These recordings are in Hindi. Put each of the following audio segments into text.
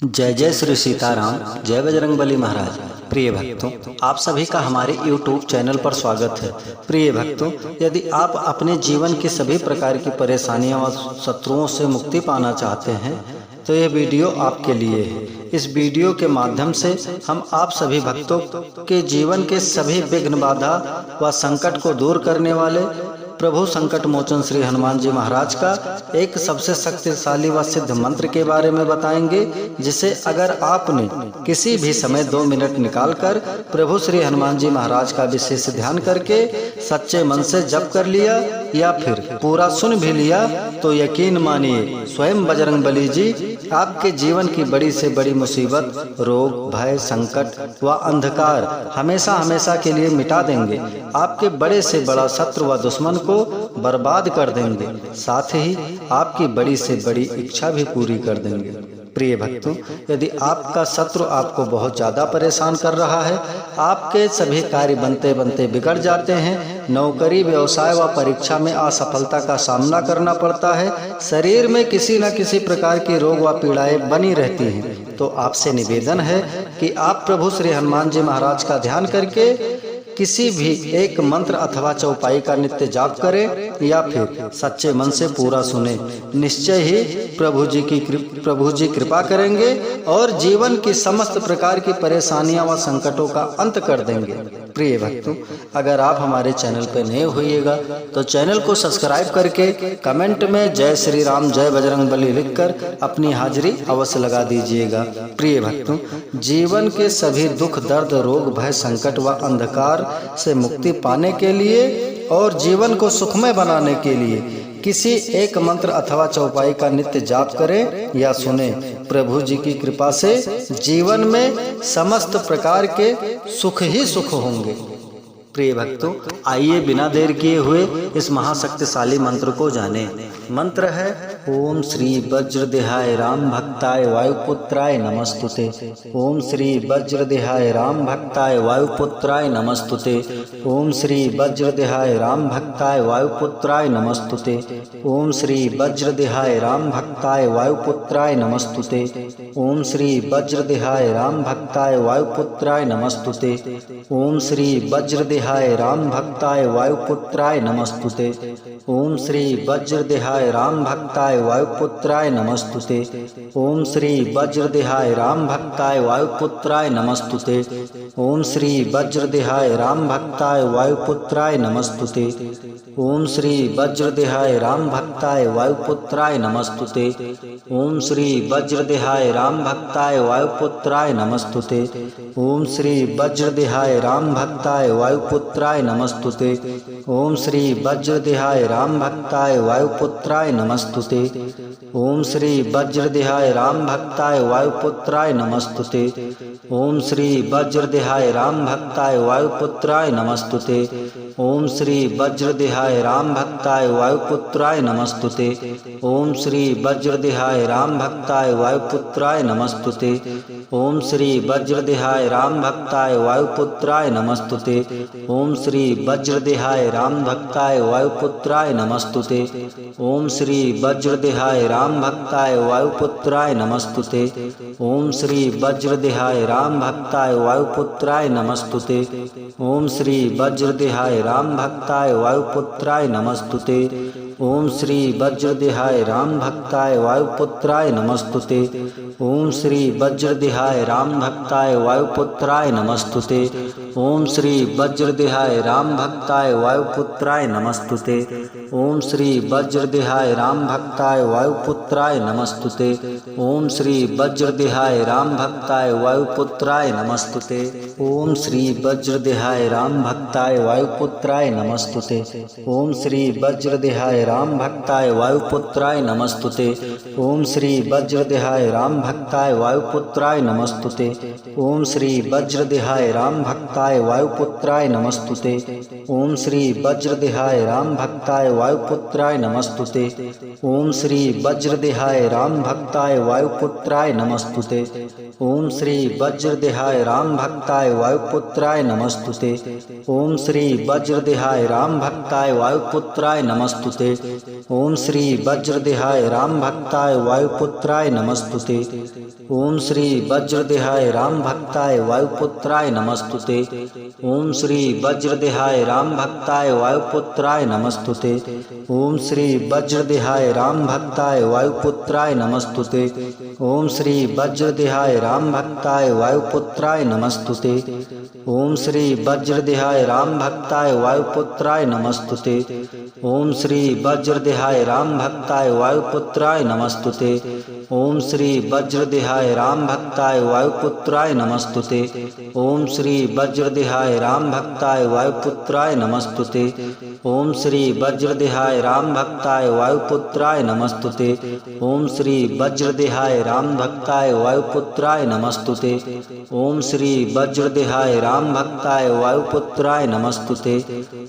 जय जय श्री सीताराम, जय बजरंगबली महाराज। प्रिय भक्तों, आप सभी का हमारे YouTube चैनल पर स्वागत है। प्रिय भक्तों, यदि आप अपने जीवन की सभी प्रकार की परेशानियों और शत्रुओं से मुक्ति पाना चाहते हैं तो यह वीडियो आपके लिए है। इस वीडियो के माध्यम से हम आप सभी भक्तों के जीवन के सभी विघ्न, बाधा व संकट को दूर करने वाले प्रभु संकट मोचन श्री हनुमान जी महाराज का एक सबसे शक्तिशाली व सिद्ध मंत्र के बारे में बताएंगे, जिसे अगर आपने किसी भी समय 2 मिनट निकालकर प्रभु श्री हनुमान जी महाराज का विशेष ध्यान करके सच्चे मन से जप कर लिया या फिर पूरा सुन भी लिया तो यकीन मानिए स्वयं बजरंगबली जी आपके जीवन की बड़ी से बड़ी मुसीबत, रोग, भय, संकट व अंधकार हमेशा हमेशा के लिए मिटा देंगे। आपके बड़े से बड़ा शत्रु व दुश्मन को बर्बाद कर देंगे, साथ ही आपकी बड़ी से बड़ी इच्छा भी पूरी कर देंगे। प्रिय भक्तों, यदि आपका शत्रु आपको बहुत ज़्यादा परेशान कर रहा है, आपके सभी कार्य बनते बनते बिगड़ जाते हैं, नौकरी, व्यवसाय व परीक्षा में असफलता का सामना करना पड़ता है, शरीर में किसी न किसी प्रकार की रोग व पीड़ाएं बनी रहती हैं, तो आपसे निवेदन है कि आप प्रभु श्री हनुमान जी महाराज का ध्यान करके किसी भी एक मंत्र अथवा चौपाई का नित्य जाप करें या फिर सच्चे मन से पूरा सुने। निश्चय ही प्रभु जी कृपा करेंगे और जीवन की समस्त प्रकार की परेशानियां व संकटों का अंत कर देंगे। प्रिय भक्तों, अगर आप हमारे चैनल पर नए होइएगा तो चैनल को सब्सक्राइब करके कमेंट में जय श्री राम, जय बजरंगबली लिखकर अपनी हाजिरी अवश्य लगा दीजिएगा। प्रिय भक्तों, जीवन के सभी दुख, दर्द, रोग, भय, संकट व अंधकार से मुक्ति पाने के लिए और जीवन को सुखमय बनाने के लिए किसी एक मंत्र अथवा चौपाई का नित्य जाप करें या सुने। प्रभु जी की कृपा से जीवन में समस्त प्रकार के सुख ही सुख होंगे। प्रिय भक्तों, आइए बिना देर किए हुए इस महाशक्तिशाली मंत्र को जानें। मंत्र है ओम श्री वज्रदेहाय राम भक्ताय वायुपुत्राय नमस्तुते। ओम श्री वज्रदेहाय राम भक्ताय वायुपुत्राय नमस्तुते। ओम श्री वज्रदेहाय राम भक्ताय वायुपुत्राय नमस्तुते। ओम श्री वज्रदेहाय राम भक्ताय वायुपुत्राय नमस्तुते। ओम श्री वज्रदेहाय राम भक्ताय वायुपुत्राय नमस्तुते। ओम श्री वज्रदेहाय राम भक्ताय वायुपुत्राय नमस्तुते। ओम श्री वज्रदेहाय राम भक्ताय वायुपुत्राय नमस्तुते। ओम श्री वज्रदेहाय राम भक्ताय वायुपुत्राय नमस्तुते। ओम श्री वज्रदेहाय राम भक्ताय वायुपुत्राय नमस्तुते। ओम श्री वज्रदेहाय राम भक्ताय वायुपुत्राय नमस्तुते। ओम श्री वज्रदेहाय राम भक्ताय वायुपुत्राय नमस्तुते। ओम श्री वज्रदेहाय राम भक्ताय वायुपुत्राय नमस्तुते। ओम श्री वज्रदेहाय राम भक्ताय वायुपुत्राय नमस्तुते। ओम श्री वज्रदेहाय राम भक्ताय वायुपुत्राय नमस्तुते। ओम श्री वज्रदेहाय राम भक्ताय वायुपुत्राय नमस्तुते। ओम श्री वज्रदेहाय राम भक्ताय वायुपुत्राय नमस्तुते। ओम श्री वज्रदेहाय राम भक्ताय वायुपुत्राय नमस्तुते। ओम श्री वज्रदेहाय राम भक्ताय वायुपुत्राय नमस्तुते। ओम श्री वज्रदेहाय राम भक्ताय वायुपुत्राय नमस्तुते। ओम श्री वज्रदेहाय राम भक्ताय वायुपुत्राय नमस्तुते। ओम श्री वज्रदेहाय राम भक्ताय वायुपुत्राय नमस्तुते। ओम श्री वज्रदेहाय राम भक्ताय वायुपुत्राय नमस्तुते। ओम श्री वज्रदेहाय राम भक्ताय वायुपुत्राय नमस्तुते। ओम श्री वज्रदेहाय राम भक्ताय वायुपुत्राय नमस्तुते। ओम श्री वज्रदेहाय राम भक्ताय वायुपुत्राय नमस्तुते। ओम श्री वज्रदेहाय राम भक्ताय वायुपुत्राय नमस्तुते। ओम श्री वज्रदेहाय राम भक्ताय वायुपुत्राय नमस्तुते। ओम श्री वज्रदेहाय राम भक्ताय वायुपुत्राय नमस्तुते। ओम श्री वज्रदेहाय राम भक्ताय वायुपुत्राय नमस्तुते। ओम श्री वज्रदेहाय राम भक्ताय वायुपुत्राय नमस्तुते। ओम श्री वज्रदेहाय राम भक्ताय वायुपुत्राय नमस्तुते। ओम श्री वज्रदेहाय राम भक्ताय वायुपुत्राय नमस्तुते। ओम श्री वज्रदेहाय राम भक्ताय वायुपुत्राय नमस्तुते। ओम श्री वज्रदेहाय राम भक्ताय वायुपुत्राय नमस्तुते। ओम श्री वज्रदेहाय राम भक्ताय वायुपुत्राय नमस्तुते। ओम श्री वज्रदेहाय राम भक्ताय वायुपुत्राय नमस्तुते। ओम श्री वज्रदेहाय राम भक्ताय वायुपुत्राय नमस्तुते। ओम श्री वज्रदेहाय राम भक्ताय वायुपुत्राय नमस्तुते। ओम श्री वज्रदेहाय राम भक्ताय वायुपुत्राय नमस्तुते। ओम श्री वज्रदेहाय राम भक्ताय वायुपुत्राय नमस्तुते। ओम श्री वज्रदेहाय राम भक्ताय वायुपुत्राय नमस्तुते। ओम श्री वज्रदेहाय राम भक्ताय वायुपुत्राय नमस्तुते। ओम श्री वज्रदेहाय राम भक्ताय वायुपुत्राय नमस्तुते। ओम श्री वज्रदेहाय राम भक्ताय वायुपुत्राय नमस्तुते। ओम श्री वज्रदेहाय राम भक्ताय वायुपुत्राय नमस्तुते। ओम श्री वज्रदेहाय राम भक्ताय वायुपुत्राय नमस्तुते। ओम श्री वज्रदेहाय राम भक्ताय वायुपुत्राय नमस्तुते।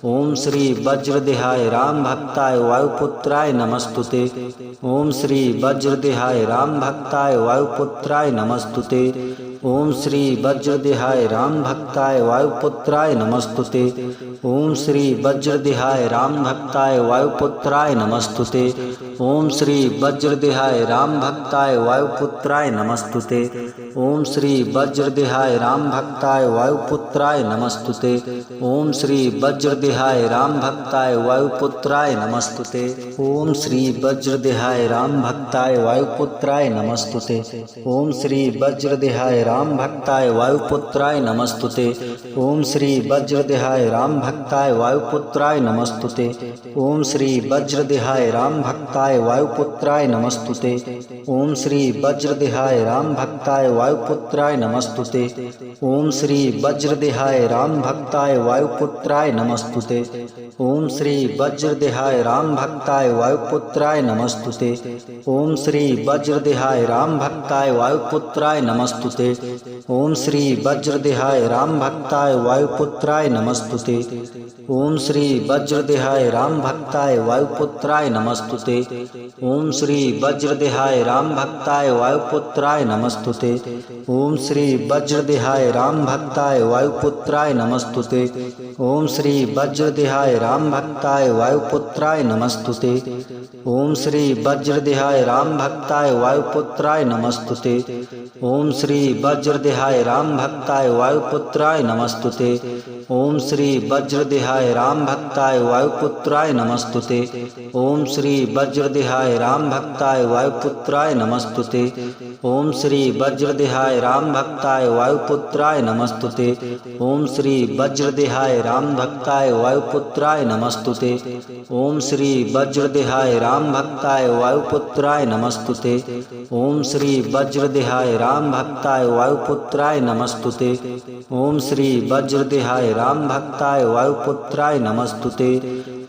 ओम श्री वज्रदेहाय राम भक्ताय वायुपुत्राय नमस्तुते। ओम श्री वज्रदेहाय राम भक्ताय वायुपुत्राय नमस्तुते। ओम श्री वज्रदेहाय राम भक्ताय वायुपुत्राय नमस्तुते। ओम श्री वज्रदेहाय राम भक्ताय वायुपुत्राय नमस्तुते। ओम श्री वज्रदेहाय राम भक्ताय वायुपुत्राय नमस्तुते। ओम श्री वज्रदेहाय राम भक्ताय वायुपुत्राय नमस्तुते। ओम श्री वज्रदेहाय राम भक्ताय वायुपुत्राय नमस्तुते। ओम श्री वज्रदेहाय राम भक्ताय वायुपुत्राय नमस्तुते। ओम श्री वज्रदेहाय राम भक्ताय वायुपुत्राय नमस्तुते। ओम श्री वज्रदेहाय राम भक्ताय वायुपुत्राय नमस्तुते। ओम श्री वज्रदेहाय राम भक्ताय वायुपुत्राय नमस्तुते। ओम श्री वज्रदेहाय राम भक्ताय वायुपुत्राय नमस्तुते। ओम श्री वज्रदेहाय राम भक्ताय वायुपुत्राय नमस्तुते। ओम श्री वज्रदेहाय राम भक्ताय वायुपुत्राय नमस्तुते। ओम श्री वज्रदेहाय राम भक्ताय वायुपुत्राय नमस्तुते। ओम श्री वज्रदेहाय राम भक्ताय वायुपुत्राय नमस्तुते। ओम श्री वज्रदेहाय राम भक्ताय वायुपुत्राय नमस्तुते। ओम श्री वज्रदेहाय राम भक्ताय वायुपुत्राय नमस्तुते। ओम श्री वज्रदेहाय राम भक्ताय वायुपुत्राय नमस्तुते। ओम श्री वज्रदेहाय राम भक्ताय वायुपुत्राय नमस्तुते। ओम श्री वज्रदेहाय राम भक्ताय वायुपुत्राय नमस्तुते। ओम श्री वज्रदेहाय राम भक्ताय वायुपुत्राय नमस्तुते। ओम श्री वज्रदेहाय राम भक्ताय वायुपुत्राय नमस्तुते। ओम श्री वज्रदेहाय राम भक्ताय वायुपुत्राय नमस्तुते। ओम श्री वज्रदेहाय राम भक्ताय वायुपुत्राय नमस्तुते। ओम श्री वज्रदेहाय राम भक्ताय वायुपुत्राय नमस्तुते। ओम श्री वज्रदेहाय राम भक्ताय वायुपुत्राय नमस्तुते। ओम श्री वज्रदेहाय राम भक्ताय वायुपुत्राय नमस्तुते। ओम श्री वज्रदेहाय राम भक्ताय वायुपुत्राय नमस्तुते। ओम श्री वज्रदेहाय राम भक्ताय वायुपुत्राय नमस्तुते।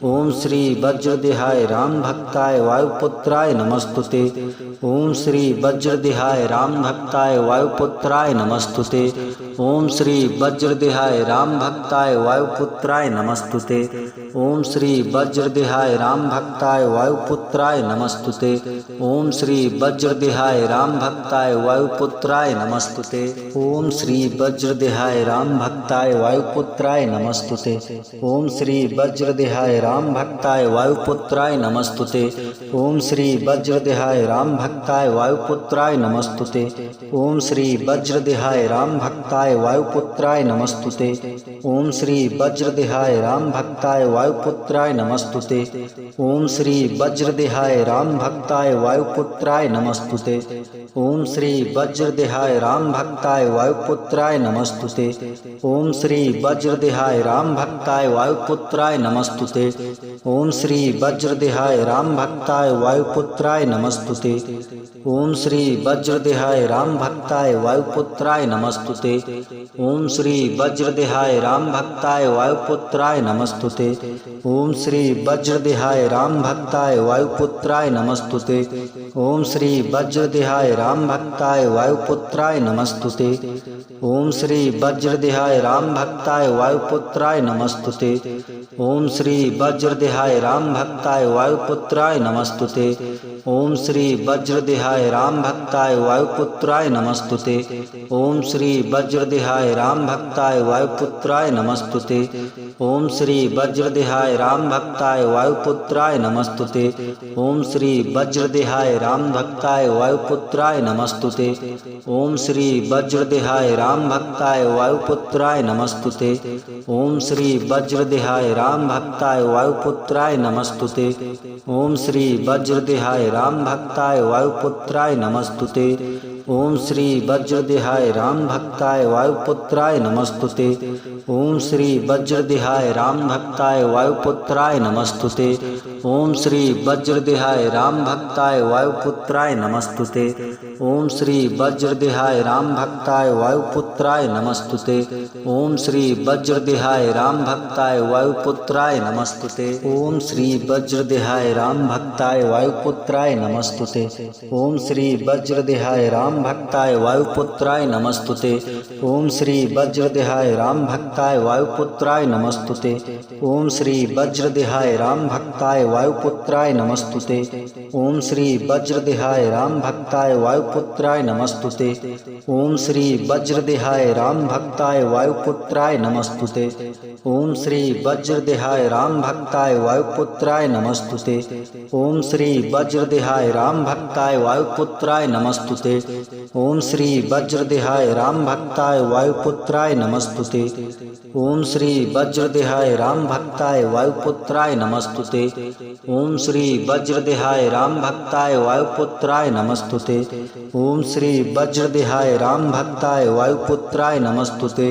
ओम श्री वज्रदेहाय राम भक्ताय वायुपुत्राय नमस्तुते। ओम श्री वज्रदेहाय राम भक्ताय वायुपुत्राय नमस्तुते। ओम श्री वज्रदेहाय राम भक्ताय वायुपुत्राय नमस्तुते। ओम श्री वज्रदेहाय राम भक्ताय वायुपुत्राय नमस्तुते। ओम श्री वज्रदेहाय राम भक्ताय वायुपुत्राय नमस्तुते। ओम श्री वज्रदेहाय राम भक्ताय वायुपुत्राय नमस्तुते। ओम श्री वज्रदेहाय राम भक्ताय वायुपुत्राय नमस्तुते। ओम श्री वज्रदेहाय राम भक्ताय वायुपुत्राय नमस्तुते। ओम श्री वज्रदेहाय राम भक्ताय वायुपुत्राय नमस्तुते। ओम श्री वज्रदेहाय राम भक्ताय वायुपुत्राय नमस्तुते। ओम श्री वज्रदेहाय राम भक्ताय वायुपुत्राय नमस्तुते। ओम श्री वज्रदेहाय राम भक्ताय वायुपुत्राय नमस्तुते। ओम श्री वज्रदेहाय राम भक्ताय वायुपुत्राय नमस्तुते। ओम श्री वज्रदेहाय राम भक्ताय वायुपुत्राय नमस्तुते। ओम श्री वज्रदेहाय राम भक्ताय वायुपुत्राय नमस्तुते। ओम श्री वज्रदेहाय राम भक्ताय वायुपुत्राय नमस्तुते। ओम श्री वज्रदेहाय राम भक्ताय वायुपुत्राय नमस्तुते। ओम श्री वज्रदेहाय राम भक्ताय वायुपुत्राय नमस्तुते। ओम श्री वज्रदेहाय राम भक्ताय वायुपुत्राय नमस्तुते। ओम श्री वज्रदेहाय राम भक्ताय वायुपुत्राय नमस्तुते। ओम श्री वज्रदेहाय राम भक्ताय वायुपुत्राय नमस्तुते। ओम श्री वज्रदेहाय राम भक्ताय वायुपुत्राय नमस्तुते। ओम श्री वज्रदेहाय राम भक्ताय वायुपुत्राय नमस्तुते। ओम श्री वज्रदेहाय राम भक्ताय वायुपुत्राय नमस्तुते। ओम श्री वज्रदेहाय राम भक्ताय वायुपुत्राय नमस्तुते। ओम श्री वज्रदेहाय राम भक्ताय वायुपुत्राय नमस्तुते। ओम श्री वज्रदेहाय राम भक्ताय वायुपुत्राय नमस्तुते। ओम श्री वज्रदेहाय राम भक्ताय वायुपुत्राय नमस्तुते। ओम श्री वज्रदेहाय राम भक्ताय वायुपुत्राय नमस्तुते। ओम श्री वज्रदेहाय राम भक्ताय वायुपुत्राय नमस्तुते। ओम श्री वज्रदेहाय राम भक्ताय वायुपुत्राय नमस्तुते। ओम श्री वज्रदेहाय राम भक्ताय वायुपुत्राय नमस्तुते। ओम श्री वज्रदेहाय राम भक्ताय वायुपुत्राय नमस्तुते। ओम श्री वज्रदेहाय राम भक्ताय वायुपुत्राय नमस्तुते। ओम श्री वज्रदेहाय राम भक्ताय वायुपुत्राय नमस्तुते। ओम श्री वज्रदेहाय राम भक्ताय वायुपुत्राय नमस्तुते। ओम श्री वज्रदेहाय राम भक्ताय वायुपुत्राय नमस्तुते। ओम श्री वज्रदेहाय राम भक्ताय वायुपुत्राय नमस्तुते। ओम श्री वज्रदेहाय राम भक्ताय वायुपुत्राय नमस्तुते। ओम श्री वज्रदेहाय राम भक्ताय वायुपुत्राय नमस्तुते। ओम श्री वज्रदेहाय राम भक्ताय वायुपुत्राय नमस्तुते। ओम श्री वज्रदेहाय राम भक्ताय वायुपुत्राय नमस्तुते। ओम श्री वज्रदेहाय राम भक्ताय वायुपुत्राय नमस्तुते।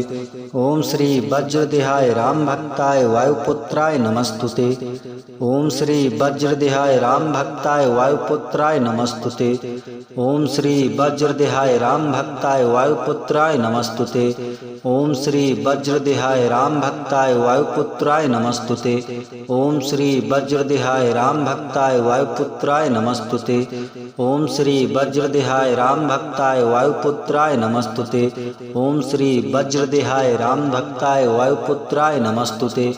ओम श्री वज्रदेहाय राम भक्ताय वायुपुत्राय नमस्तुते। ओम श्री वज्रदेहाय राम भक्ताय वायुपुत्राय नमस्तुते। ओम श्री वज्रदेहाय राम भक्ताय वायुपुत्राय नमस्तुते। ओम श्री वज्रदेहाय राम भक्ताय वायुपुत्राय नमस्तुते। ओम श्री वज्रदेहाय राम भक्ताय वायुपुत्राय नमस्तुते। ओम श्री वज्रदेहाय राम भक्ताय वायुपुत्राय नमस्तुते। ओम श्री वज्रदेहाय राम भक्ताय वायुपुत्राय नमस्तुते। ओम श्री वज्रदेहाय राम भक्ताय वायुपुत्राय नमस्तुते।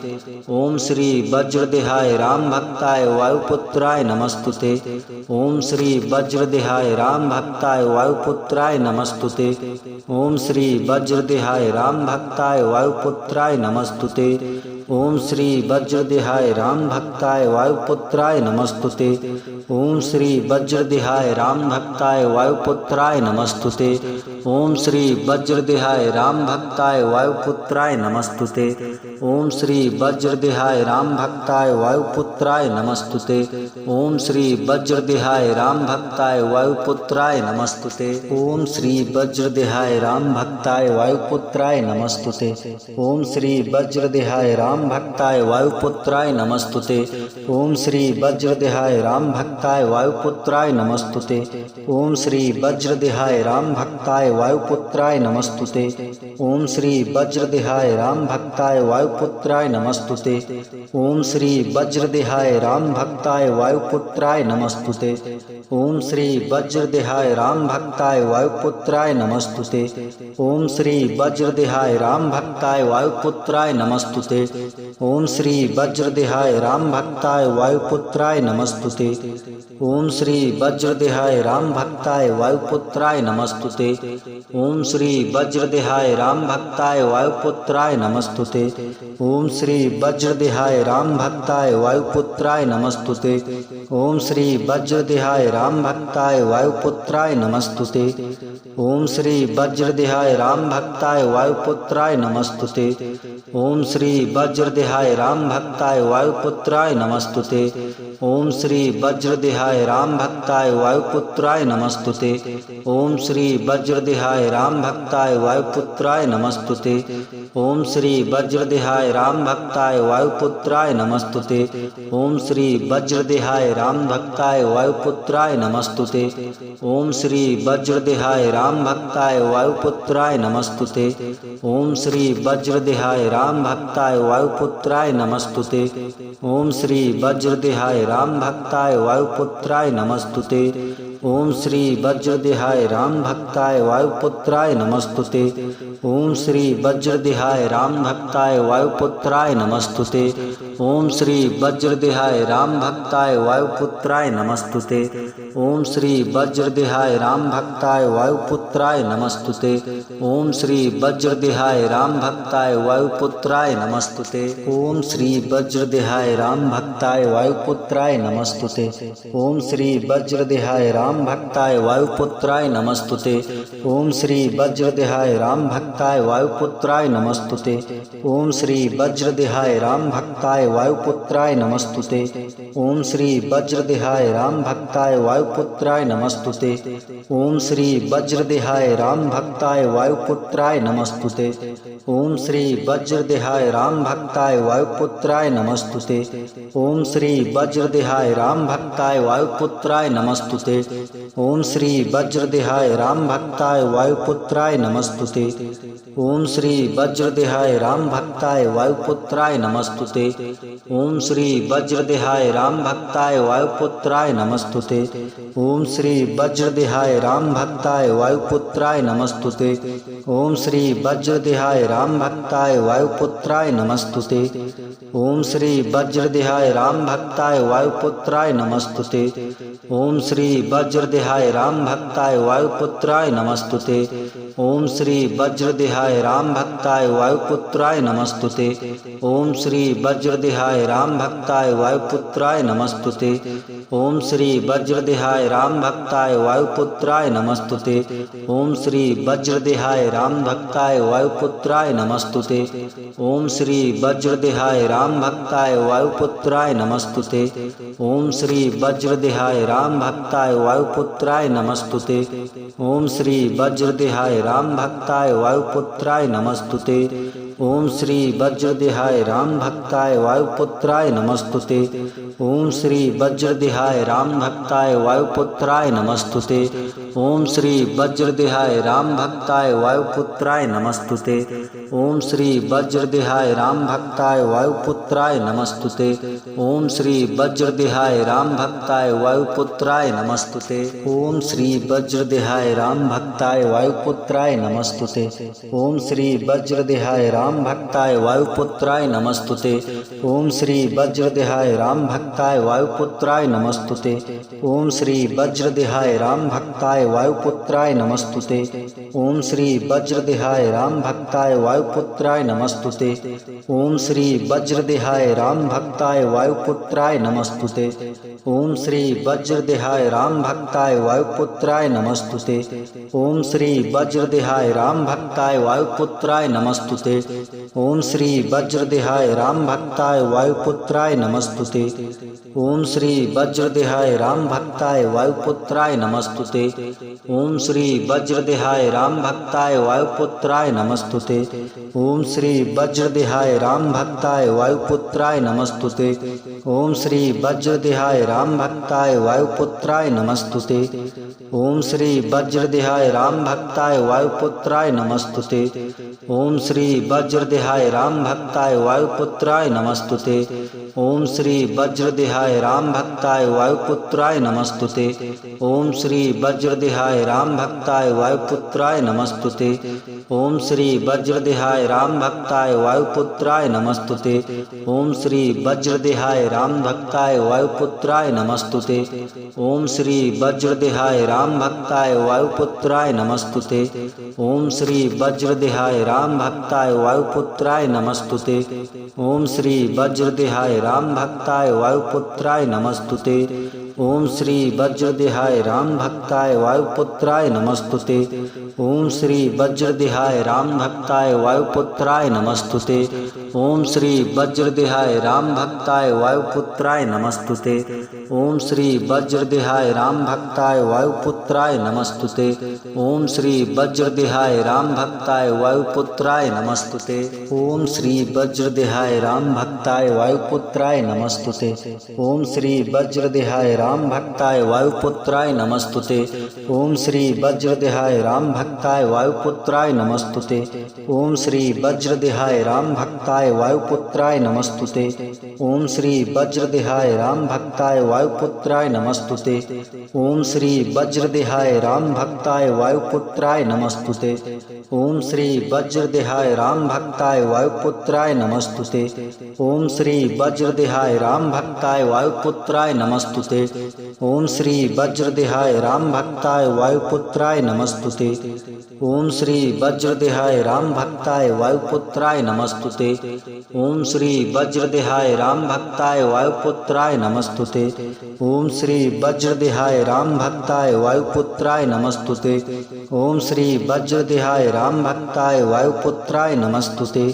ओम श्री वज्रदेहाय राम भक्ताय वायुपुत्राय नमस्तुते। ओम श्री वज्रदेहाय राम भक्ताय वायुपुत्राय नमस्तुते। ओम श्री वज्रदेहाय राम भक्ताय वायुपुत्राय नमस्तुते। ओम श्री वज्रदेहाय राम भक्ताय वायुपुत्राय नमस्तुते। ओम श्री वज्रदेहाय राम भक्ताय वायुपुत्राय नमस्तुते। ओम श्री वज्रदेहाय राम भक्ताय वायुपुत्राय नमस्तुते। ओम श्री वज्रदेहाय राम भक्ताय वायुपुत्राय नमस्तुते। ओम श्री वज्रदेहाय राम भक्ताय वायुपुत्राय नमस्तुते। ओम श्री वज्रदेहाय राम भक्ताय वायुपुत्राय नमस्तुते। ओम श्री वज्रदेहाय राम भक्ताय वायुपुत्राय नमस्तुते। ओम श्री वज्रदेहाय राम भक्ताय वायुपुत्राय नमस्तुते। ओम श्री वज्रदेहाय राम भक्ताय वायुपुत्राय नमस्तुते। ओम श्री वज्रदेहाय राम भक्ताय वायुपुत्राय नमस्तुते। ओम श्री वज्रदेहाय राम भक्ताय वायुपुत्राय नमस्तुते। ओम श्री वज्रदेहाय राम भक्ताय वायुपुत्राय नमस्तुते। ओम श्री वज्रदेहाय राम भक्ताय वायुपुत्राय नमस्तुते। ओम श्री वज्रदेहाय राम भक्ताय वायुपुत्राय नमस्तुते। ओम श्री वज्रदेहाय राम भक्ताय वायुपुत्राय नमस्तुते। ओम श्री वज्रदेहाय राम भक्ताय वायुपुत्राय नमस्तुते। ओम श्री वज्रदेहाय राम भक्ताय वायुपुत्राय नमस्तुते। ओम श्री वज्रदेहाय राम भक्ताय वायुपुत्राय नमस्तुते। ओम श्री वज्रदेहाय राम भक्ताय वायुपुत्राय नमस्तुते। ओम श्री वज्रदेहाय राम भक्ताय वायुपुत्राय नमस्तुते। ओम श्री वज्रदेहाय राम भक्ताय वायुपुत्राय नमस्तुते। ओम श्री वज्रदेहाय राम भक्ताय वायुपुत्राय नमस्तुते। ओम श्री वज्रदेहाय राम भक्ताय वायुपुत्राय नमस्तुते। ओम श्री वज्रदेहाय राम भक्ताय वायुपुत्राय नमस्तुते। ओम श्री वज्रदेहाय राम भक्ताय वायुपुत्राय नमस्तुते। ओम श्री वज्रदेहाय राम भक्ताय वायुपुत्राय नमस्तुते। ओम श्री वज्रदेहाय राम भक्ताय वायुपुत्राय नमस्तुते। ओम श्री वज्रदेहाय राम भक्ताय वायुपुत्राय नमस्तुते। ओम श्री वज्रदेहाय राम भक्ताय वायुपुत्राय नमस्तुते। ओम श्री वज्रदेहाय राम भक्ताय वायुपुत्राय नमस्तुते। ओम श्री वज्रदेहाय राम भक्ताय वायुपुत्राय नमस्तुते। ओम श्री वज्रदेहाय राम भक्ताय वायुपुत्राय नमस्तुते। ओम श्री वज्रदेहाय राम भक्ताय वायुपुत्राय नमस्तुते। ओम श्री वज्रदेहाय राम भक्ताय वायुपुत्राय नमस्तुते। ओम श्री वज्रदेहाय राम भक्ताय वायुपुत्राय नमस्तुते। ओम श्री वज्रदेहाय राम भक्ताय वायुपुत्राय नमस्तुते। ओम श्री वज्रदेहाय राम भक्ताय वायुपुत्राय नमस्तुते। ओम श्री वज्रदेहाय राम भक्ताय वायुपुत्राय नमस्तुते। ओम श्री वज्रदेहाय राम भक्ताय वायुपुत्राय नमस्तुते। ओम श्री वज्रदेहाय राम भक्ताय वायुपुत्राय नमस्तुते। ओम श्री वज्रदेहाय राम भक्ताय वायुपुत्राय नमस्तुते। ओम श्री वज्रदेहाय राम भक्ताय वायुपुत्राय नमस्तुते। ओम श्री वज्रदेहाय राम भक्ताय वायुपुत्राय नमस्तुते। ओम श्री वज्रदेहाय राम भक्ताय वायुपुत्राय नमस्तुते। ओम श्री वज्रदेहाय राम भक्ताय वायुपुत्राय नमस्तुते। ओम श्री वज्रदेहाय राम भक्ताय वायुपुत्राय नमस्तुते। ओम श्री वज्रदेहाय राम भक्ताय वायुपुत्राय नमस्तुते। ओम श्री वज्रदेहाय राम भक्ताय वायुपुत्राय नमस्तुते। ओम श्री वज्रदेहाय राम भक्ताय वायुपुत्राय नमस्तुते। ओम श्री वज्रदेहाय राम भक्ताय वायुपुत्राय नमस्तुते। ओम श्री वज्रदेहाय राम भक्ताय वायुपुत्राय नमस्तुते। ओम श्री वज्रदेहाय राम भक्ताय वायुपुत्राय नमस्तुते। ओम श्री वज्रदेहाय राम भक्ताय वायुपुत्राय नमस्तुते। ओम श्री वज्रदेहाय राम भक्ताय वायुपुत्राय नमस्तुते। ओम श्री वज्रदेहाय राम भक्ताय वायुपुत्राय नमस्तुते। ओम श्री वज्रदेहाय राम भक्ताय वायुपुत्राय नमस्तुते। ओम श्री वज्रदेहाय राम भक्ताय वायुपुत्राय नमस्तुते। ओम श्री वज्रदेहाय राम भक्ताय वायुपुत्राय नमस्तुते। ओम श्री वज्रदेहाय राम भक्ताय वायुपुत्राय नमस्तुते। ओम श्री वज्रदेहाय राम भक्ताय वायुपुत्राय नमस्तुते। ओम श्री वज्रदेहाय राम भक्ताय वायुपुत्राय नमस्तुते। ओम श्री वज्रदेहाय राम भक्ताय वायुपुत्राय नमस्तुते। ओम श्री वज्रदेहाय राम भक्ताय वायुपुत्राय नमस्तुते। ओम श्री वज्रदेहाय राम भक्ताय वायुपुत्राय नमस्तुते। ओम श्री वज्रदेहाय राम भक्ताय वायुपुत्राय नमस्तुते। ओम श्री वज्रदेहाय राम भक्ताय वायुपुत्राय नमस्तुते। ओम श्री वज्रदेहाय राम भक्ताय वायुपुत्राय नमस्तुते। ओम श्री वज्रदेहाय राम भक्ताय वायुपुत्राय नमस्तुते। ओम श्री वज्रदेहाय राम भक्ताय वायुपुत्राय नमस्तुते। ओम श्री वज्रदेहाय राम भक्ताय वायुपुत्राय नमस्तुते। ओम श्री वज्रदेहाय राम भक्ताय वायुपुत्राय नमस्तुते। ओम श्री वज्रदेहाय राम भक्ताय वायुपुत्राय नमस्तुते। ओम श्री वज्रदेहाय राम भक्ताय वायुपुत्राय नमस्तुते। ओम श्री वज्रदेहाय राम भक्ताय वायुपुत्राय नमस्तुते। ओम श्री वज्रदेहाय राम भक्ताय वायुपुत्राय नमस्तुते। ओम श्री वज्रदेहाय राम भक्ताय वायुपुत्राय नमस्तुते। ओम श्री वज्रदेहाय राम भक्ताय वायुपुत्राय नमस्तुते। ओम श्री वज्रदेहाय राम भक्ताय वायुपुत्राय नमस्तुते। ओम श्री वज्रदेहाय राम भक्ताय वायुपुत्राय नमस्तुते। ओम श्री वज्रदेहाय राम भक्ताय वायुपुत्राय नमस्तुते। ओम श्री वज्रदेहाय राम भक्ताय वायुपुत्राय नमस्तुते। ओम श्री वज्रदेहाय राम भक्ताय वायुपुत्राय नमस्तुते। ओम श्री वज्रदेहाय राम भक्ताय वायुपुत्राय नमस्तुते। ओम श्री वज्रदेहाय राम भक्ताय वायुपुत्राय नमस्तुते। ओम श्री वज्रदेहाय राम भक्ताय वायुपुत्राय नमस्तुते। ओम श्री वज्रदेहाय राम भक्ताय वायुपुत्राय नमस्तुते। ओम श्री वज्रदेहाय राम भक्ताय वायुपुत्राय नमस्तुते। ओम श्री वज्रदेहाय राम भक्ताय वायुपुत्राय नमस्तुते। ओम श्री वज्रदेहाय राम भक्ताय भक्ताय वायुपुत्राय नमस्तुते। ओम श्री वज्रदेहाय राम भक्ताय वायुपुत्राय नमस्तुते। ओम श्री वज्रदेहाय राम भक्ताय वायुपुत्राय नमस्तुते। ओम श्री वज्रदेहाय राम भक्ताय वायुपुत्राय नमस्तुते। ओम श्री वज्रदेहाय राम भक्ताय वायुपुत्राय नमस्तुते। ओम श्री वज्रदेहाय राम भक्ताय वायुपुत्राय नमस्तुते। ओम श्री वज्रदेहाय राम भक्ताय वायुपुत्राय नमस्तुते। ओम श्री वज्रदेहाय राम भक्ताय वायुपुत्राय नमस्तुते। ओम श्री वज्रदेहाय राम भक्ताय वायुपुत्राय नमस्तुते। ओम श्री वज्रदेहाय राम भक्ताय वायुपुत्राय नमस्तुते।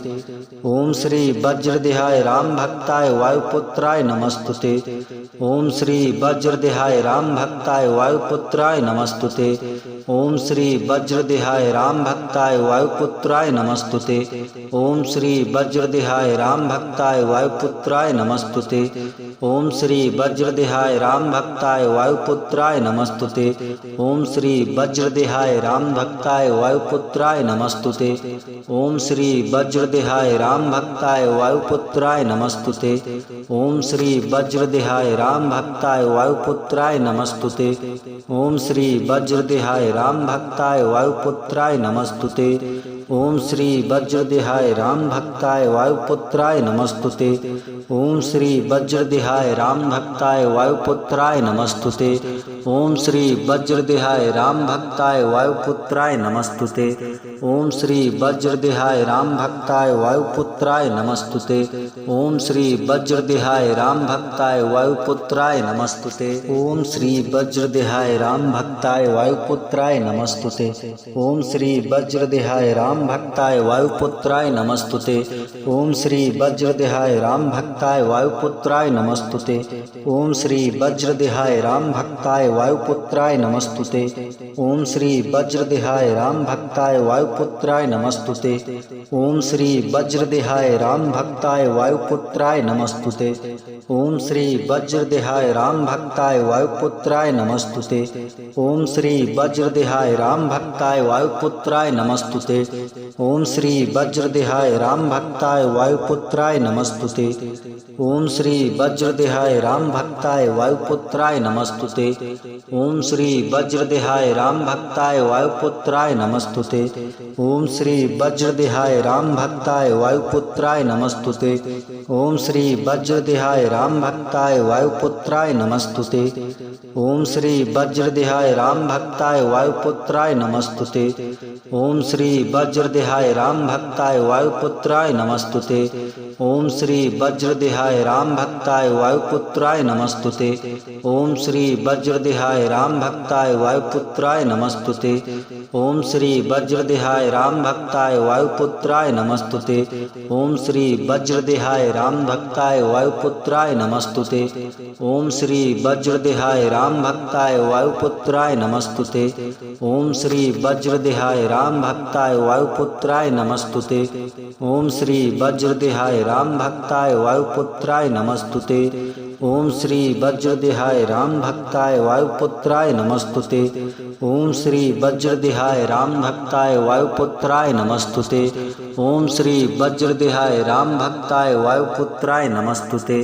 ओम श्री वज्रदेहाय राम भक्ताय वायुपुत्राय नमस्तुते। ओम श्री वज्रदेहाय राम भक्ताय वायुपुत्राय नमस्तुते। ओम श्री वज्रदेहाय राम भक्ताय वायुपुत्राय नमस्तुते। ओम श्री वज्रदेहाय राम भक्ताय वायुपुत्राय नमस्तुते। ओम श्री वज्रदेहाय राम भक्ताय वायुपुत्राय नमस्तुते। ओम श्री वज्रदेहाय राम भक्ताय वायुपुत्राय नमस्तुते। ओम श्री वज्रदेहाय राम भक्ताय वायुपुत्राय नमस्तुते। ओम श्री वज्रदेहाय राम भक्ताय वायुपुत्राय नमस्तुते। ओम श्री वज्रदेहाय राम भक्ताय वायुपुत्राय नमस्तुते। ओम श्री वज्रदेहाय राम भक्ताय वायुपुत्राय नमस्तुते। ओम श्री वज्रदेहाय राम भक्ताय वायुपुत्राय नमस्तुते। ओम श्री वज्रदेहाय राम भक्ताय वायुपुत्राय नमस्तुते। ओम श्री वज्रदेहाय राम भक्ताय वायुपुत्राय नमस्तुते। ओम श्री वज्रदेहाय राम भक्ताय वायुपुत्राय नमस्तुते। ओम श्री वज्रदेहाय राम भक्ताय वायुपुत्राय नमस्तुते। ओम श्री वज्रदेहाय राम भक्ताय वायुपुत्राय नमस्तुते। ओम श्री वज्रदेहाय राम भक्ताय वायुपुत्राय नमस्तुते। ओम श्री वज्रदेहाय राम भक्ताय वायुपुत्राय नमस्तुते। ओम श्री वज्रदेहाय राम भक्ताय वायुपुत्राय नमस्तुते। ओम श्री वज्रदेहाय राम भक्ताय वायुपुत्राय नमस्तुते। ओम श्री वज्रदेहाय राम भक्ताय वायुपुत्राय नमस्तुते। ओम श्री वज्रदेहाय राम भक्ताय वायुपुत्राय नमस्तुते। ओम श्री वज्रदेहाय राम भक्ताय वायुपुत्राय नमस्तुते। ओम श्री वज्रदेहाय राम भक्ताय वायुपुत्राय नमस्तुते। ओम श्री वज्रदेहाय राम भक्ताय वायुपुत्राय नमस्तुते। ओम श्री वज्रदेहाय राम भक्ताय वायुपुत्राय नमस्तुते। ओम श्री वज्रदेहाय राम भक्ताय वायुपुत्राय नमस्तुते। ओम श्री वज्रदेहाय राम भक्ताय वायुपुत्राय नमस्तुते। ओम श्री वज्रदेहाय राम भक्ताय वायुपुत्राय नमस्तुते। ओम श्री वज्रदेहाय राम भक्ताय वायुपुत्राय नमस्तुते। ओम श्री वज्रदेहाय राम भक्ताय वायुपुत्राय नमस्तुते। ओम श्री वज्रदेहाय राम भक्ताय वायुपुत्राय नमस्तुते। ओम श्री वज्रदेहाय राम भक्ताय वायुपुत्राय नमस्तुते। ओम श्री वज्रदेहाय राम भक्ताय वायुपुत्राय नमस्तुते। ओम श्री वज्रदेहाय राम भक्ताय वायुपुत्राय नमस्तुते। ओम श्री वज्रदेहाय राम भक्ताय वायुपुत्राय नमस्तुते। ओम श्री वज्रदेहाय राम भक्ताय वायुपुत्राय नमस्तुते। ओम श्री वज्रदेहाय राम भक्ताय वायुपुत्राय नमस्तुते। ओम श्री वज्रदेहाय राम भक्ताय वायुपुत्राय नमस्तुते।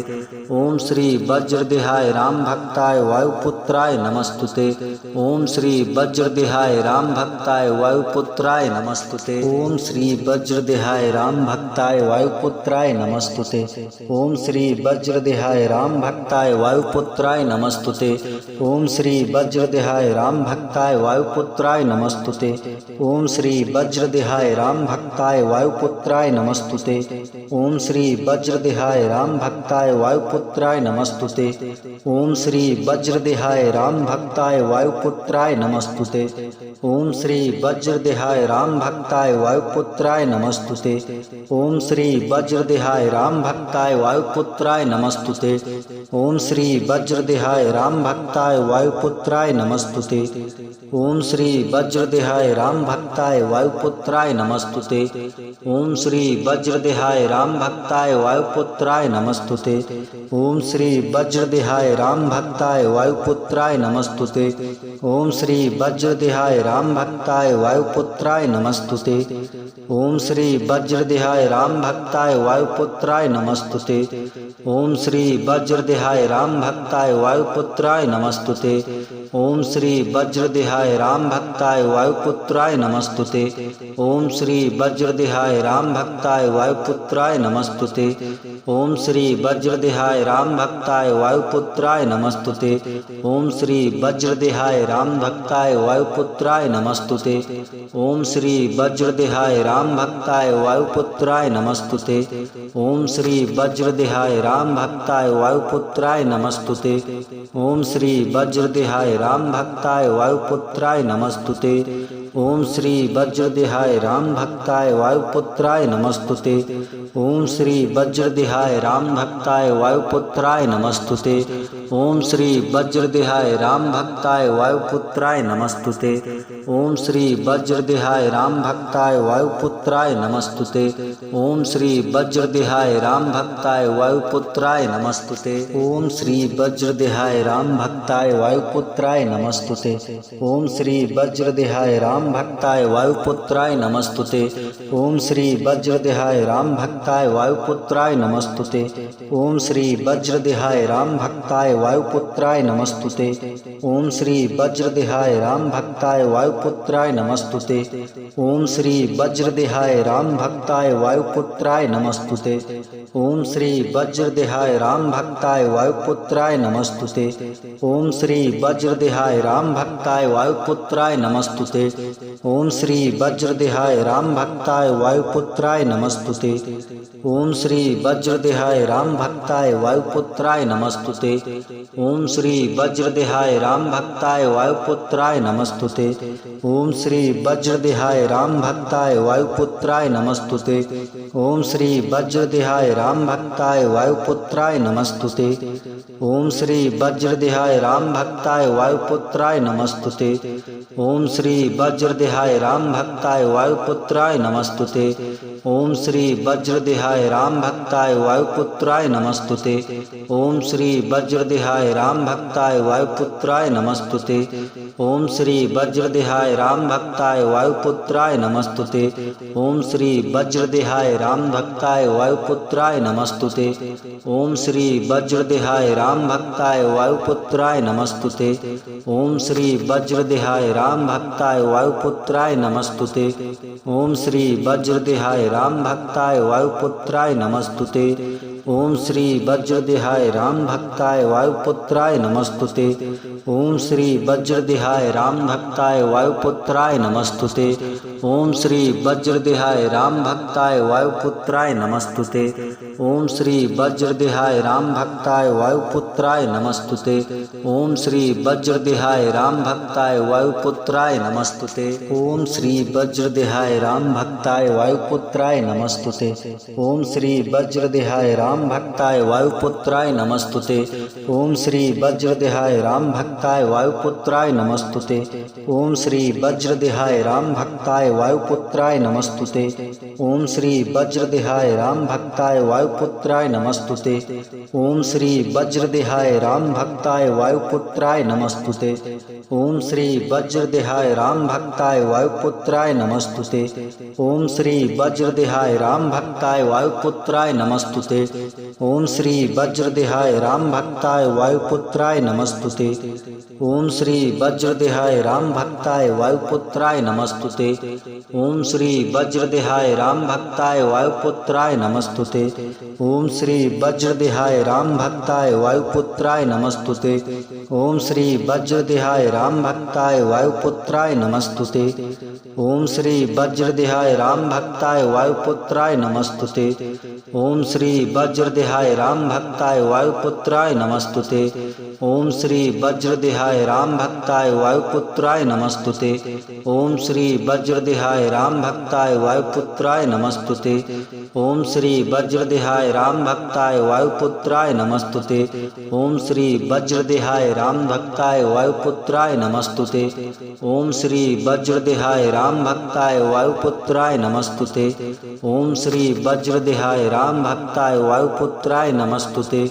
ओम श्री वज्रदेहाय राम भक्ताय वायुपुत्राय नमस्तुते। ओम श्री वज्रदेहाय राम भक्ताय वायुपुत्राय नमस्तुते। ओम श्री वज्रदेहाय राम भक्ताय वायुपुत्राय नमस्तुते। ओम श्री वज्रदेहाय राम भक्ताय वायुपुत्राय नमस्तुते। ओम श्री वज्रदेहाय राम भक्ताय वायुपुत्राय नमस्तुते। ओम श्री वज्रदेहाय राम भक्ताय वायुपुत्राय नमस्तुते। ओम श्री वज्रदेहाय राम भक्ताय वायुपुत्राय नमस्तुते। ओम श्री वज्रदेहाय राम भक्ताय वायुपुत्राय नमस्तुते। ओम श्री वज्रदेहाय राम भक्ताय वायुपुत्राय नमस्तुते। ओम श्री वज्रदेहाय राम भक्ताय वायुपुत्राय नमस्तुते। ओम श्री वज्रदेहाय राम भक्ताय वायुपुत्राय नमस्तुते। ओम श्री वज्रदेहाय राम भक्ताय वायुपुत्राय नमस्तुते। ओम श्री वज्रदेहाय राम भक्ताय वायुपुत्राय नमस्तुते। ओम श्री वज्रदेहाय राम भक्ताय वायुपुत्राय नमस्तुते। ओम श्री वज्रदेहाय राम भक्ताय वायुपुत्राय नमस्तुते। ओम श्री वज्रदेहाय राम भक्ताय वायुपुत्राय नमस्तुते। ओम श्री वज्रदेहाय राम भक्ताय वायुपुत्राय नमस्तुते। ओम श्री वज्रदेहाय राम भक्ताय वायुपुत्राय नमस्तुते। ओम श्री वज्रदेहाय राम भक्ताय वायुपुत्राय नमस्तुते। ओम श्री वज्रदेहाय राम भक्ताय वायुपुत्राय नमस्तुते। ओम श्री वज्रदेहाय राम भक्ताय वायुपुत्राय नमस्तुते। ओम श्री वज्रदेहाय राम भक्ताय वायुपुत्राय नमस्तुते। ओम श्री वज्रदेहाय राम भक्ताय वायुपुत्राय नमस्तुते। ओम श्री वज्रदेहाय राम भक्ताय वायुपुत्राय नमस्तुते। ओम श्री वज्रदेहाय राम भक्ताय वायुपुत्राय नमस्तुते। ओम श्री वज्रदेहाय राम भक्ताय वायुपुत्राय नमस्तुते। ओम श्री वज्रदेहाय राम भक्ताय वायुपुत्राय नमस्तुते। ओम श्री वज्रदेहाय राम भक्ताय वायुपुत्राय नमस्तुते। ओम श्री वज्रदेहाय राम भक्ताय वायुपुत्राय नमस्तुते। ओम श्री वज्रदेहाय राम भक्ताय वायुपुत्राय नमस्तुते। ओम श्री वज्रदेहाय राम भक्ताय वायुपुत्राय नमस्तुते। ओम श्री वज्रदेहाय राम भक्ताय वायुपुत्राय नमस्तुते। ओम श्री वज्रदेहाय राम भक्ताय वायुपुत्राय नमस्तुते। ओम श्री वज्रदेहाय राम भक्ताय वायुपुत्राय नमस्तुते। ओम श्री वज्रदेहाय राम भक्ताय वायुपुत्राय नमस्तुते। ओम श्री वज्रदेहाय राम भक्ताय वायुपुत्राय नमस्तुते। ओम श्री वज्रदेहाय राम भक्ताय वायुपुत्राय नमस्तुते। ओम श्री वज्रदेहाय राम भक्ताय वायुपुत्राय नमस्तुते। ओम श्री वज्रदेहाय राम भक्ताय वायुपुत्राय नमस्तुते। ओम श्री वज्रदेहाय राम भक्ताय वायुपुत्राय नमस्तुते। ओम श्री वज्रदेहाय राम भक्ताय वायुपुत्राय नमस्तुते। ओम श्री वज्रदेहाय राम भक्ताय वायुपुत्राय नमस्तुते। ओम श्री वज्रदेहाय राम भक्ताय वायुपुत्राय नमस्तुते। ओम श्री वज्रदेहाय राम भक्ताय वायुपुत्राय नमस्तुते। ओम श्री वज्रदेहाय राम भक्ताय वायुपुत्राय नमस्तुते। ओम श्री वज्रदेहाय राम भक्ताय वायुपुत्राय नमस्तुते। ओम श्री वज्रदेहाय राम भक्ताय वायुपुत्राय नमस्तुते। ओम श्री वज्रदेहाय राम भक्ताय वायुपुत्राय नमस्तुते। ओम श्री वज्रदेहाय राम भक्ताय वायुपुत्राय नमस्तुते। ओम श्री वज्रदेहाय राम भक्ताय वायुपुत्राय नमस्तुते। ओम श्री वज्रदेहाय राम भक्ताय वायुपुत्राय नमस्तुते। ओम श्री वज्रदेहाय राम भक्ताय वायुपुत्राय नमस्तुते। ओम श्री वज्रदेहाय राम भक्ताय वायुपुत्राय नमस्तुते। ओम श्री वज्रदेहाय राम भक्ताय वायुपुत्राय नमस्तुते। ओम श्री वज्रदेहाय राम भक्ताय वायुपुत्राय नमस्तुते। ओम श्री वज्रदेहाय राम भक्ताय वायुपुत्राय नमस्तुते। ओम श्री वज्रदेहाय राम भक्ताय वायुपुत्राय नमस्तुते। ओम श्री वज्रदेहाय राम भक्ताय वायुपुत्राय नमस्तुते। ओम श्री वज्रदेहाय राम भक्ताय वायुपुत्राय नमस्तुते। ओम श्री वज्रदेहाय राम भक्ताय वायुपुत्राय नमस्तुते। ओम श्री वज्रदेहाय राम भक्ताय वायुपुत्राय नमस्तुते। ओम श्री वज्रदेहाय राम भक्ताय वायुपुत्राय नमस्तुते। ओम श्री वज्रदेहाय राम भक्ताय वायुपुत्राय नमस्तुते। ओम श्री वज्रदेहाय राम भक्ताय वायुपुत्राय नमस्तुते। ओम श्री वज्रदेहाय राम भक्ताय वायुपुत्राय नमस्तुते। ओम श्री वज्रदेहाय राम भक्ताय वायुपुत्राय नमस्तुते। ओम श्री वज्रदेहाय राम भक्ताय वायुपुत्राय नमस्तुते। ओम श्री वज्रदेहाय राम भक्ताय वायुपुत्राय नमस्तुते। ओम श्री वज्रदेहाय राम भक्ताय वायुपुत्राय नमस्तुते। ओम श्री वज्रदेहाय राम भक्ताय वायुपुत्राय नमस्तुते। ओम श्री वज्रदेहाय राम भक्ताय वायुपुत्राय नमस्तुते। ओम श्री वज्रदेहाय राम भक्ताय वायुपुत्राय नमस्तुते। ओम श्री वज्रदेहाय राम भक्ताय वायुपुत्राय नमस्तुते। ओम श्री वज्रदेहाय राम भक्ताय वायुपुत्राय नमस्तुते। ओम श्री वज्रदेहाय राम भक्ताय वायुपुत्राय नमस्तुते। ओम श्री वज्रदेहाय राम भक्ताय वायुपुत्राय नमस्तुते। ओम श्री वज्रदेहाय राम भक्ताय वायुपुत्राय नमस्तुते।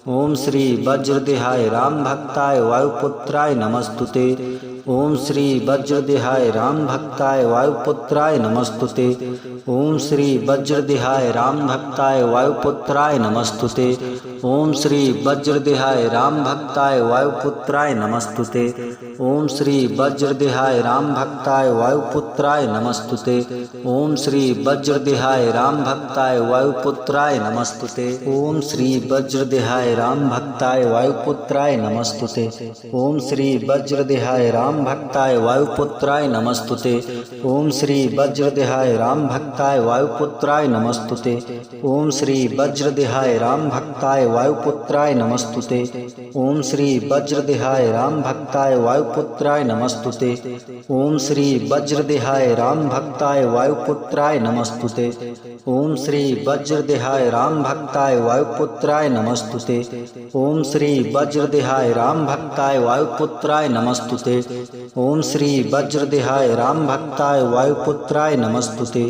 ओम श्री वज्रदेहाय राम भक्ताय वायुपुत्राय नमस्तुते। ओम श्री वज्रदेहाय राम भक्ताय वायुपुत्राय नमस्तुते। ओम श्री वज्रदेहाय राम भक्ताय वायुपुत्राय नमस्तुते। ओम श्री वज्रदेहाय राम भक्ताय वायुपुत्राय नमस्तुते। ओम श्री वज्रदेहाय राम भक्ताय वायुपुत्राय नमस्तुते। ओम श्री वज्रदेहाय राम भक्ताय वायुपुत्राय नमस्तुते। ओम श्री वज्रदेहाय राम भक्ताय वायुपुत्राय नमस्तुते। ओम श्री वज्रदेहाय राम भक्ताय वायुपुत्राय नमस्तुते। ओम श्री वज्रदेहाय राम भक्ताय वायुपुत्राय नमस्तुते। ओम श्री वज्रदेहाय राम भक्ताय वायुपुत्राय नमस्तुते। ओम श्री वज्रदेहाय राम भक्ताय वायुपुत्राय नमस्तुते। ओम श्री वज्रदेहाय राम भक्ताय वायुपुत्राय नमस्तुते। ओम श्री वज्रदेहाय राम भक्ताय वायुपुत्राय नमस्तुते। ओम श्री वज्रदेहाय राम भक्ताय वायुपुत्राय नमस्तुते। ओम श्री वज्रदेहाय राम भक्ताय वायुपुत्राय नमस्तुते। ओम श्री वज्रदेहाय राम भक्ताय वायुपुत्राय नमस्तुते।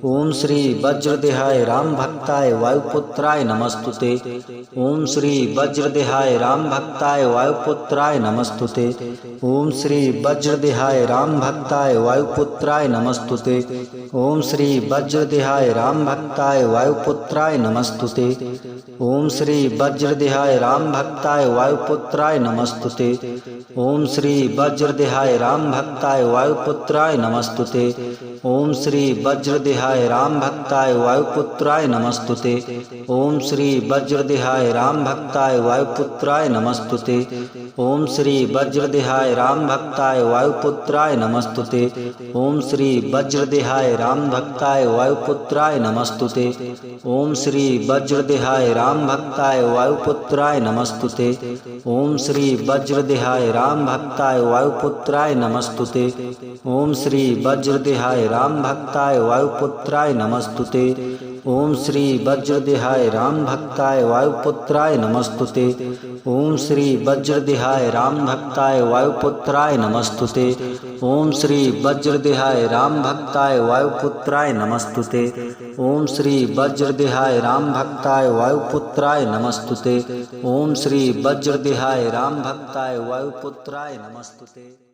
ओम श्री वज्रदेहाय राम भक्ताय वायुपुत्राय नमस्तुते। ओम श्री वज्रदेहाय राम भक्ताय वायुपुत्राय नमस्तुते। ओम श्री वज्रदेहाय राम भक्ताय वायुपुत्राय नमस्तुते। ओम श्री वज्रदेहाय राम भक्ताय वायुपुत्राय नमस्तुते। ओम श्री वज्रदेहाय राम भक्ताय वायुपुत्राय नमस्तुते। ओम श्री वज्रदेहाय राम भक्ताय वायुपुत्राय नमस्तुते। ओम श्री वज्रदेहाय राम भक्ताय वायुपुत्राय नमस्तुते। ओम श्री वज्रदेहाय राम भक्ताय वायुपुत्राय नमस्तुते। ओम श्री वज्रदेहाय राम भक्ताय वायुपुत्राय नमस्तुते। ओम श्री वज्रदेहाय राम भक्ताय वायुपुत्राय नमस्तुते। ओम श्री वज्रदेहाय राम भक्ताय वायुपुत्राय नमस्तुते। ओम श्री वज्रदेहाय राम भक्ताय वायुपुत्राय नमस्तुते। ओम श्री वज्रदेहाय राम भक्ताय वायुपुत्राय नमस्तुते। ओम श्री वज्रदेहाय राम भक्ताय वायुपुत्राय नमस्तुते। ओम श्री वज्रदेहाय राम भक्ताय वायुपुत्राय नमस्तुते। ओम श्री वज्रदेहाय राम भक्ताय वायुपुत्राय नमस्तुते। ओम श्री वज्रदेहाय राम भक्ताय वायुपुत्राय नमस्तुते।